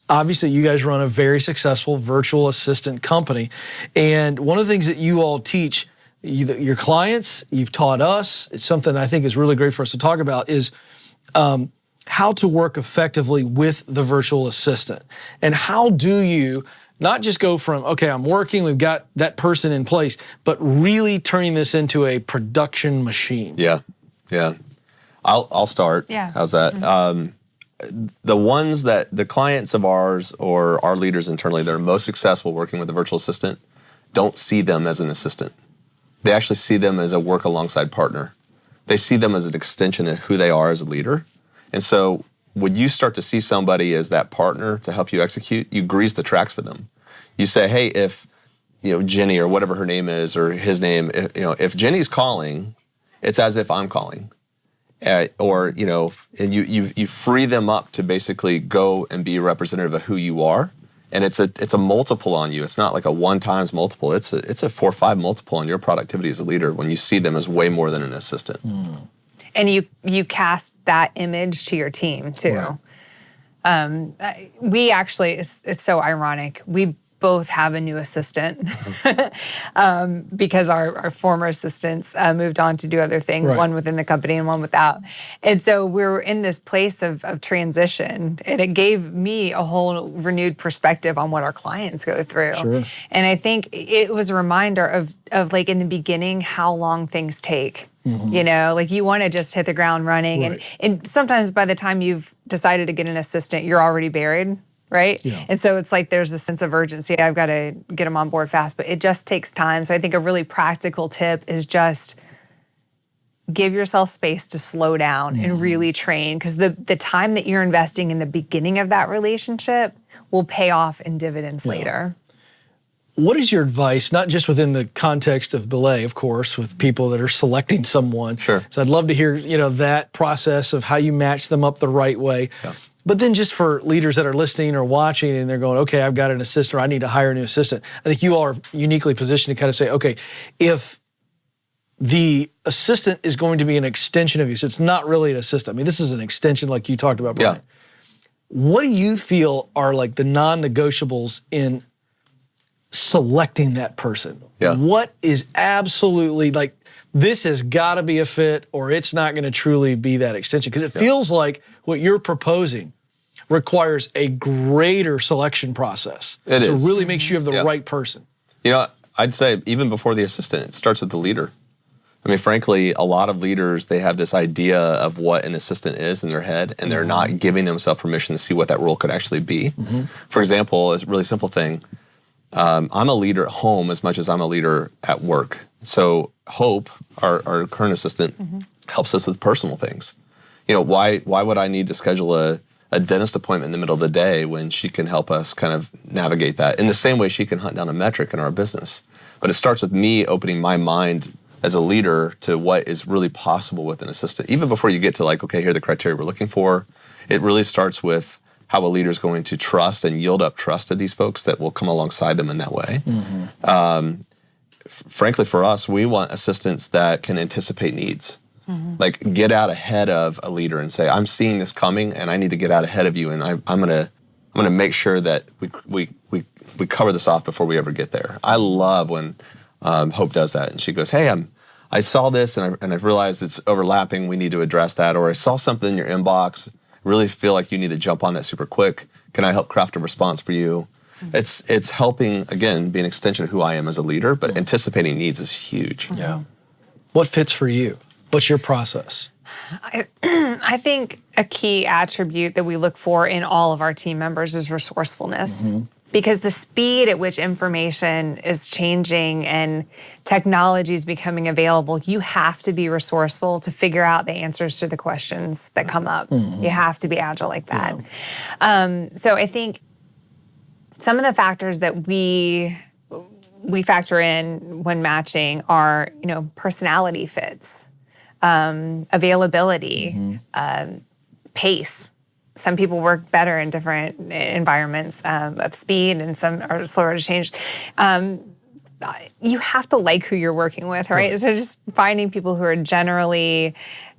obviously you guys run a very successful virtual assistant company. And one of the things that you all teach your clients, you've taught us, it's something I think is really great for us to talk about, is how to work effectively with the virtual assistant. And how do you not just go from, okay, I'm working, we've got that person in place, but really turning this into a production machine? Yeah, yeah. I'll start. Yeah. How's that? The ones that the clients of ours or our leaders internally that are most successful working with a virtual assistant don't see them as an assistant. They actually see them as a work alongside partner. They see them as an extension of who they are as a leader. And so when you start to see somebody as that partner to help you execute, you grease the tracks for them. You say, hey, if Jenny or whatever her name is or his name, if Jenny's calling, it's as if I'm calling. And you free them up to basically go and be a representative of who you are, and it's a multiple on you. It's not like a 1 times multiple. It's a 4 or 5 multiple on your productivity as a leader when you see them as way more than an assistant. And you cast that image to your team too. Right. We actually, it's so ironic. We both have a new assistant because our former assistants moved on to do other things, right. One within the company and one without. And so we were in this place of transition, and it gave me a whole renewed perspective on what our clients go through. Sure. And I think it was a reminder of like in the beginning, how long things take. Like you want to just hit the ground running. Right. And sometimes by the time you've decided to get an assistant, you're already buried. Right? Yeah. And so it's like there's a sense of urgency. I've got to get them on board fast, but it just takes time. So I think a really practical tip is just give yourself space to slow down and really train, because the time that you're investing in the beginning of that relationship will pay off in dividends later. What is your advice, not just within the context of Belay, of course, with people that are selecting someone? Sure. So I'd love to hear, that process of how you match them up the right way. Yeah. But then just for leaders that are listening or watching and they're going, okay, I've got an assistant, or I need to hire a new assistant. I think you all are uniquely positioned to kind of say, okay, if the assistant is going to be an extension of you, so it's not really an assistant. I mean, this is an extension like you talked about, Bryan. Yeah. What do you feel are like the non-negotiables in selecting that person? Yeah. What is absolutely like, this has got to be a fit or it's not going to truly be that extension? Because it feels like what you're proposing requires a greater selection process to really make sure you have the right person. I'd say even before the assistant, it starts with the leader. I mean, frankly, a lot of leaders, they have this idea of what an assistant is in their head, and they're not giving themselves permission to see what that role could actually be. For example, it's a really simple thing. I'm a leader at home as much as I'm a leader at work. So Hope, our current assistant, helps us with personal things. Why would I need to schedule a dentist appointment in the middle of the day when she can help us kind of navigate that? In the same way she can hunt down a metric in our business. But it starts with me opening my mind as a leader to what is really possible with an assistant. Even before you get to like, okay, here are the criteria we're looking for, it really starts with how a leader is going to trust and yield up trust to these folks that will come alongside them in that way. Frankly, for us, we want assistants that can anticipate needs. Like get out ahead of a leader and say, I'm seeing this coming and I need to get out ahead of you, and I'm gonna make sure that we cover this off before we ever get there. I love when Hope does that, and she goes, hey, I saw this and I've realized it's overlapping, we need to address that, or I saw something in your inbox, really feel like you need to jump on that super quick. Can I help craft a response for you? It's helping, again, be an extension of who I am as a leader, but anticipating needs is huge. Yeah. What fits for you? What's your process? I think a key attribute that we look for in all of our team members is resourcefulness. Because the speed at which information is changing and technology is becoming available, you have to be resourceful to figure out the answers to the questions that come up. You have to be agile like that. So I think some of the factors that we factor in when matching are, personality fits, availability, pace. Some people work better in different environments of speed, and some are slower to change. You have to like who you're working with, right? So just finding people who are generally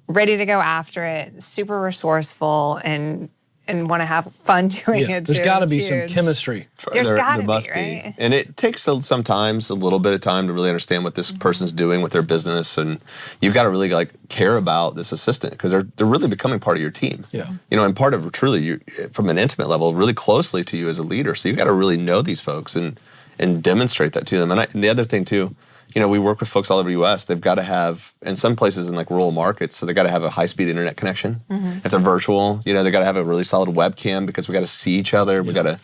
ready to go after it, super resourceful, and and want to have fun doing it too. There's got to It's be some huge. chemistry. There's got to be, must right? And it takes sometimes a little bit of time to really understand what this person's doing with their business, and you've got to really like care about this assistant because they're really becoming part of your team. Yeah. You know, and part of truly you from an intimate level, really closely to you as a leader. So you got to really know these folks and demonstrate that to them. And the other thing too, you know, we work with folks all over the U.S. They've got to have, in some places in like rural markets, so they got to have a high-speed internet connection. If they're virtual, you know, they got to have a really solid webcam because we got to see each other. We got to not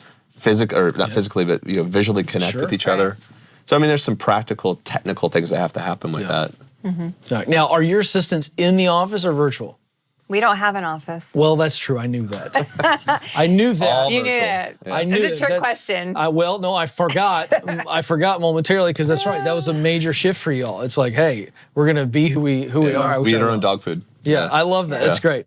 physically, but you know, visually connect with each other. So I mean, there's some practical, technical things that have to happen with that. Now, are your assistants in the office or virtual? We don't have an office. Well, that's true. I knew that. I knew that. All You knew virtual. it. Yeah. I knew It's a that. trick question. Well, no, I forgot. I forgot momentarily because that's right. That was a major shift for y'all. It's like, hey, we're gonna be who we are. I wish We eat I our knew. own dog food. Yeah, I love that. That's great.